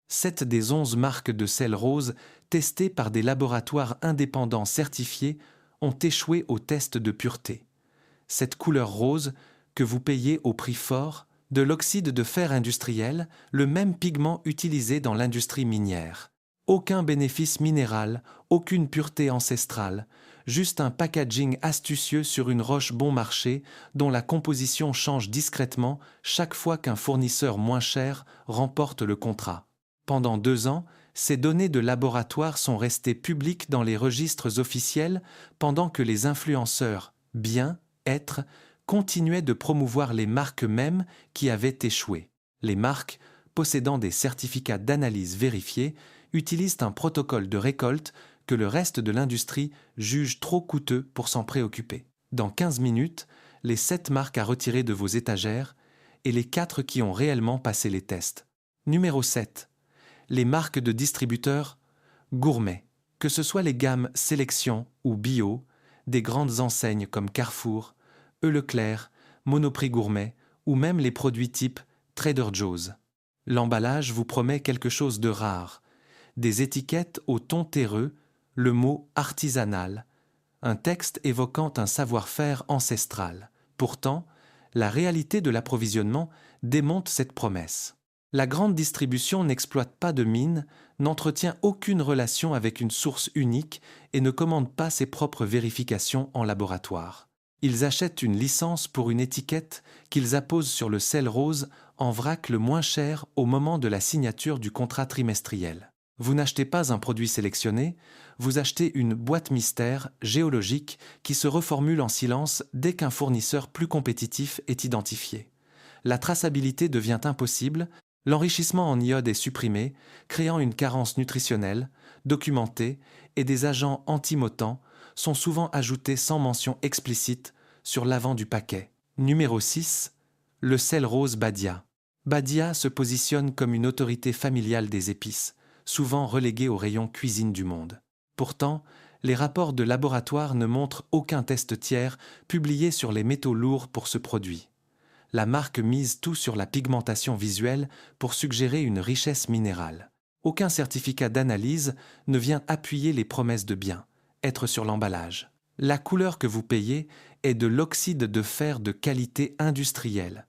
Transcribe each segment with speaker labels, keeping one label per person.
Speaker 1: 7 des 11 marques de sel rose testées par des laboratoires indépendants certifiés ont échoué au test de pureté. Cette couleur rose, que vous payez au prix fort, de l'oxyde de fer industriel, le même pigment utilisé dans l'industrie minière. Aucun bénéfice minéral, aucune pureté ancestrale, juste un packaging astucieux sur une roche bon marché dont la composition change discrètement chaque fois qu'un fournisseur moins cher remporte le contrat. Pendant 2 ans, ces données de laboratoire sont restées publiques dans les registres officiels pendant que les influenceurs, bien, être, continuaient de promouvoir les marques mêmes qui avaient échoué. Les marques, possédant des certificats d'analyse vérifiés, utilisent un protocole de récolte que le reste de l'industrie juge trop coûteux pour s'en préoccuper. Dans 15 minutes, les 7 marques à retirer de vos étagères et les 4 qui ont réellement passé les tests. Numéro 7. Les marques de distributeurs gourmets. Que ce soit les gammes sélection ou bio, des grandes enseignes comme Carrefour, Leclerc, Monoprix Gourmet ou même les produits type Trader Joe's. L'emballage vous promet quelque chose de rare. Des étiquettes au ton terreux, le mot artisanal, un texte évoquant un savoir-faire ancestral. Pourtant, la réalité de l'approvisionnement démonte cette promesse. La grande distribution n'exploite pas de mine, n'entretient aucune relation avec une source unique et ne commande pas ses propres vérifications en laboratoire. Ils achètent une licence pour une étiquette qu'ils apposent sur le sel rose en vrac le moins cher au moment de la signature du contrat trimestriel. Vous n'achetez pas un produit sélectionné, vous achetez une boîte mystère géologique qui se reformule en silence dès qu'un fournisseur plus compétitif est identifié. La traçabilité devient impossible, l'enrichissement en iode est supprimé, créant une carence nutritionnelle, documentée, et des agents antimotants sont souvent ajoutés sans mention explicite sur l'avant du paquet. Numéro 6. Le sel rose Badia. Badia se positionne comme une autorité familiale des épices, souvent reléguée au rayon cuisine du monde. Pourtant, les rapports de laboratoire ne montrent aucun test tiers publié sur les métaux lourds pour ce produit. La marque mise tout sur la pigmentation visuelle pour suggérer une richesse minérale. Aucun certificat d'analyse ne vient appuyer les promesses de bien, être sur l'emballage. La couleur que vous payez est de l'oxyde de fer de qualité industrielle,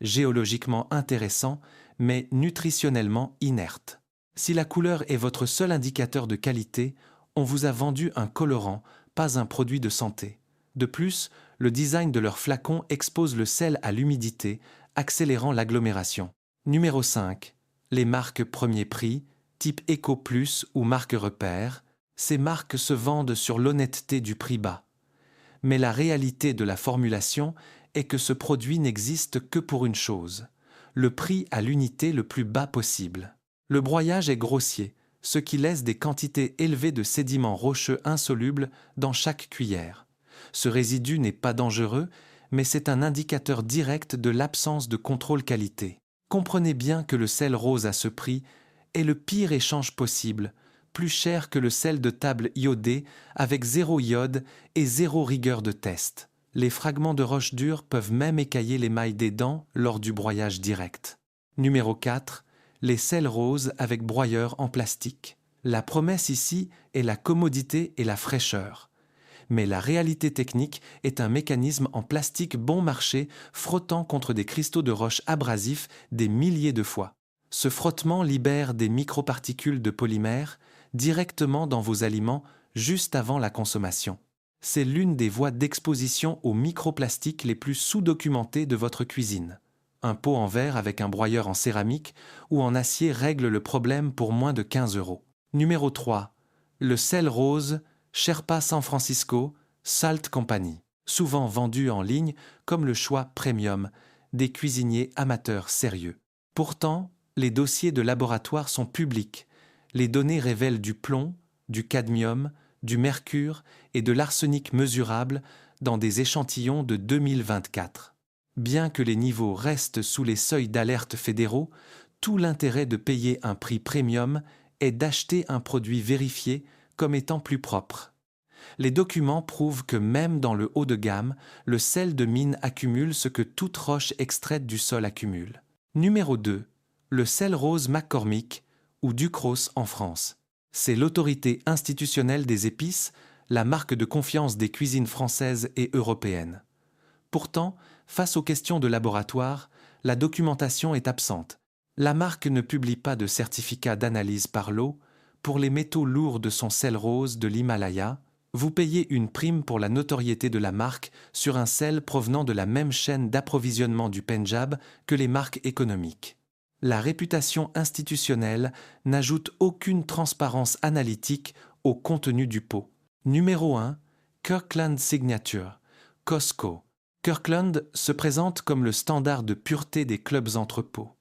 Speaker 1: géologiquement intéressant mais nutritionnellement inerte. Si la couleur est votre seul indicateur de qualité, on vous a vendu un colorant, pas un produit de santé. De plus, le design de leurs flacons expose le sel à l'humidité, accélérant l'agglomération. Numéro 5. Les marques premier prix, type Eco Plus ou marque repère. Ces marques se vendent sur l'honnêteté du prix bas. Mais la réalité de la formulation est que ce produit n'existe que pour une chose, le prix à l'unité le plus bas possible. Le broyage est grossier, ce qui laisse des quantités élevées de sédiments rocheux insolubles dans chaque cuillère. Ce résidu n'est pas dangereux, mais c'est un indicateur direct de l'absence de contrôle qualité. Comprenez bien que le sel rose à ce prix est le pire échange possible, plus cher que le sel de table iodé avec 0 iode et 0 rigueur de test. Les fragments de roche dure peuvent même écailler l'émail des dents lors du broyage direct. Numéro 4. Les sels roses avec broyeur en plastique. La promesse ici est la commodité et la fraîcheur. Mais la réalité technique est un mécanisme en plastique bon marché frottant contre des cristaux de roche abrasifs des milliers de fois. Ce frottement libère des microparticules de polymère directement dans vos aliments juste avant la consommation. C'est l'une des voies d'exposition aux microplastiques les plus sous-documentées de votre cuisine. Un pot en verre avec un broyeur en céramique ou en acier règle le problème pour moins de 15 €. Numéro 3. Le sel rose Sherpa San Francisco Salt Company, souvent vendu en ligne comme le choix premium des cuisiniers amateurs sérieux. Pourtant, les dossiers de laboratoire sont publics. Les données révèlent du plomb, du cadmium, du mercure et de l'arsenic mesurable dans des échantillons de 2024. Bien que les niveaux restent sous les seuils d'alerte fédéraux, tout l'intérêt de payer un prix premium est d'acheter un produit vérifié comme étant plus propre. Les documents prouvent que même dans le haut de gamme, le sel de mine accumule ce que toute roche extraite du sol accumule. Numéro 2. Le sel rose McCormick ou Ducros en France. C'est l'autorité institutionnelle des épices, la marque de confiance des cuisines françaises et européennes. Pourtant, face aux questions de laboratoire, la documentation est absente. La marque ne publie pas de certificat d'analyse par l'eau pour les métaux lourds de son sel rose de l'Himalaya. Vous payez une prime pour la notoriété de la marque sur un sel provenant de la même chaîne d'approvisionnement du Pendjab que les marques économiques. La réputation institutionnelle n'ajoute aucune transparence analytique au contenu du pot. Numéro 1. Kirkland Signature, Costco. Kirkland se présente comme le standard de pureté des clubs entrepôts.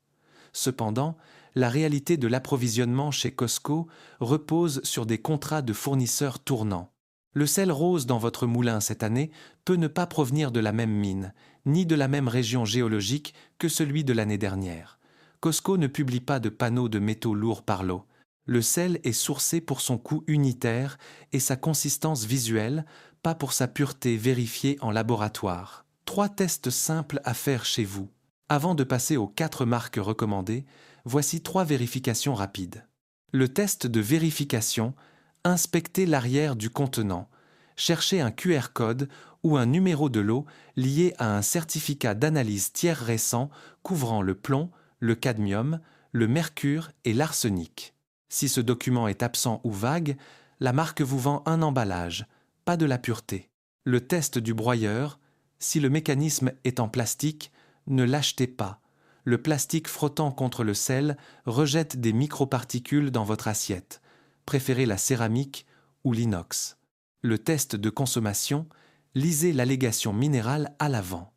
Speaker 1: Cependant, la réalité de l'approvisionnement chez Costco repose sur des contrats de fournisseurs tournants. Le sel rose dans votre moulin cette année peut ne pas provenir de la même mine, ni de la même région géologique que celui de l'année dernière. Costco ne publie pas de panneaux de métaux lourds par l'eau. Le sel est sourcé pour son coût unitaire et sa consistance visuelle, pas pour sa pureté vérifiée en laboratoire. 3 tests simples à faire chez vous. Avant de passer aux 4 marques recommandées, voici 3 vérifications rapides. Le test de vérification: inspectez l'arrière du contenant. Cherchez un QR code ou un numéro de lot lié à un certificat d'analyse tiers récent couvrant le plomb, le cadmium, le mercure et l'arsenic. Si ce document est absent ou vague, la marque vous vend un emballage, pas de la pureté. Le test du broyeur: si le mécanisme est en plastique, ne l'achetez pas. Le plastique frottant contre le sel rejette des microparticules dans votre assiette. Préférez la céramique ou l'inox. Le test de consommation: lisez l'allégation minérale à l'avant.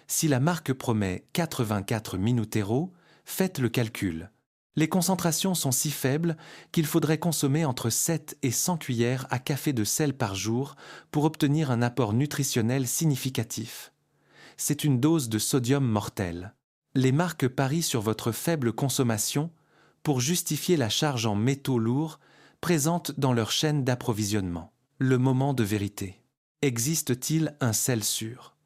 Speaker 1: Si la marque promet 84 minutero, faites le calcul. Les concentrations sont si faibles qu'il faudrait consommer entre 7 et 100 cuillères à café de sel par jour pour obtenir un apport nutritionnel significatif. C'est une dose de sodium mortel. Les marques parient sur votre faible consommation pour justifier la charge en métaux lourds présente dans leur chaîne d'approvisionnement. Le moment de vérité. Existe-t-il un sel sûr?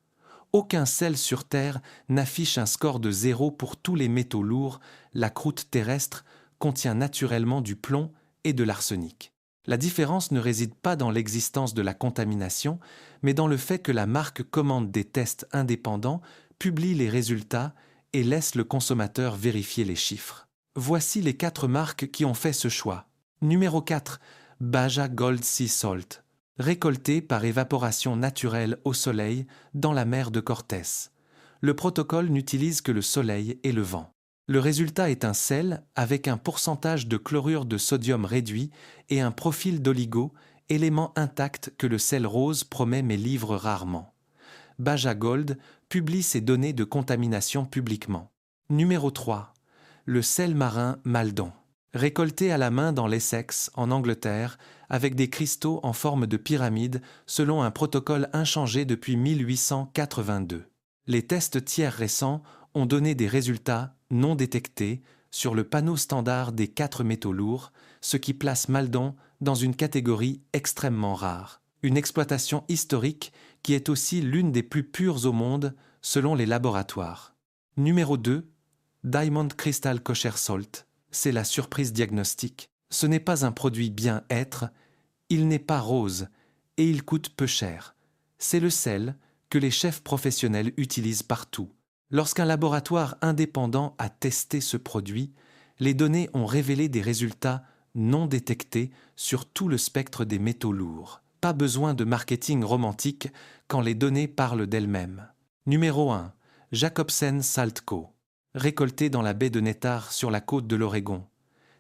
Speaker 1: Aucun sel sur Terre n'affiche un score de 0 pour tous les métaux lourds. La croûte terrestre contient naturellement du plomb et de l'arsenic. La différence ne réside pas dans l'existence de la contamination, mais dans le fait que la marque commande des tests indépendants, publie les résultats et laisse le consommateur vérifier les chiffres. Voici les 4 marques qui ont fait ce choix. Numéro 4. Baja Gold Sea Salt. Récolté par évaporation naturelle au soleil dans la mer de Cortés. Le protocole n'utilise que le soleil et le vent. Le résultat est un sel avec un pourcentage de chlorure de sodium réduit et un profil d'oligo, élément intact que le sel rose promet mais livre rarement. Baja Gold publie ses données de contamination publiquement. Numéro 3. Le sel marin Maldon. Récolté à la main dans l'Essex, en Angleterre, avec des cristaux en forme de pyramide selon un protocole inchangé depuis 1882. Les tests tiers récents ont donné des résultats non détectés sur le panneau standard des 4 métaux lourds, ce qui place Maldon dans une catégorie extrêmement rare. Une exploitation historique qui est aussi l'une des plus pures au monde selon les laboratoires. Numéro 2. Diamond Crystal Kosher Salt. C'est la surprise diagnostique. Ce n'est pas un produit bien-être, il n'est pas rose et il coûte peu cher. C'est le sel que les chefs professionnels utilisent partout. Lorsqu'un laboratoire indépendant a testé ce produit, les données ont révélé des résultats non détectés sur tout le spectre des métaux lourds. Pas besoin de marketing romantique quand les données parlent d'elles-mêmes. Numéro 1. Jacobsen Salt Co. Récolté dans la baie de Netar sur la côte de l'Oregon.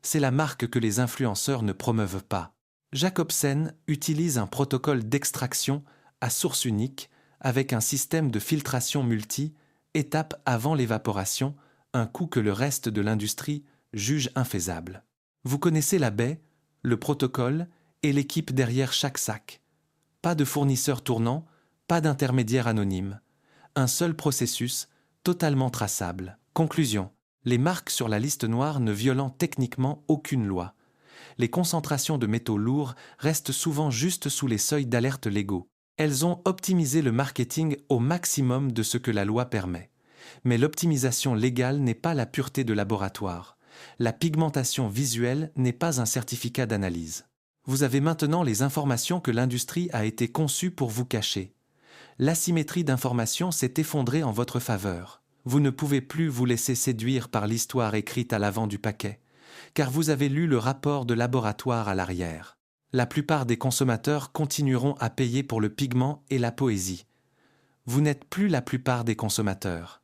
Speaker 1: C'est la marque que les influenceurs ne promeuvent pas. Jacobsen utilise un protocole d'extraction à source unique avec un système de filtration étape avant l'évaporation, un coût que le reste de l'industrie juge infaisable. Vous connaissez la baie, le protocole et l'équipe derrière chaque sac. Pas de fournisseur tournant, pas d'intermédiaire anonyme. Un seul processus, totalement traçable. Conclusion. Les marques sur la liste noire ne violant techniquement aucune loi. Les concentrations de métaux lourds restent souvent juste sous les seuils d'alerte légaux. Elles ont optimisé le marketing au maximum de ce que la loi permet. Mais l'optimisation légale n'est pas la pureté de laboratoire. La pigmentation visuelle n'est pas un certificat d'analyse. Vous avez maintenant les informations que l'industrie a été conçue pour vous cacher. L'asymétrie d'information s'est effondrée en votre faveur. Vous ne pouvez plus vous laisser séduire par l'histoire écrite à l'avant du paquet, car vous avez lu le rapport de laboratoire à l'arrière. La plupart des consommateurs continueront à payer pour le pigment et la poésie. Vous n'êtes plus la plupart des consommateurs.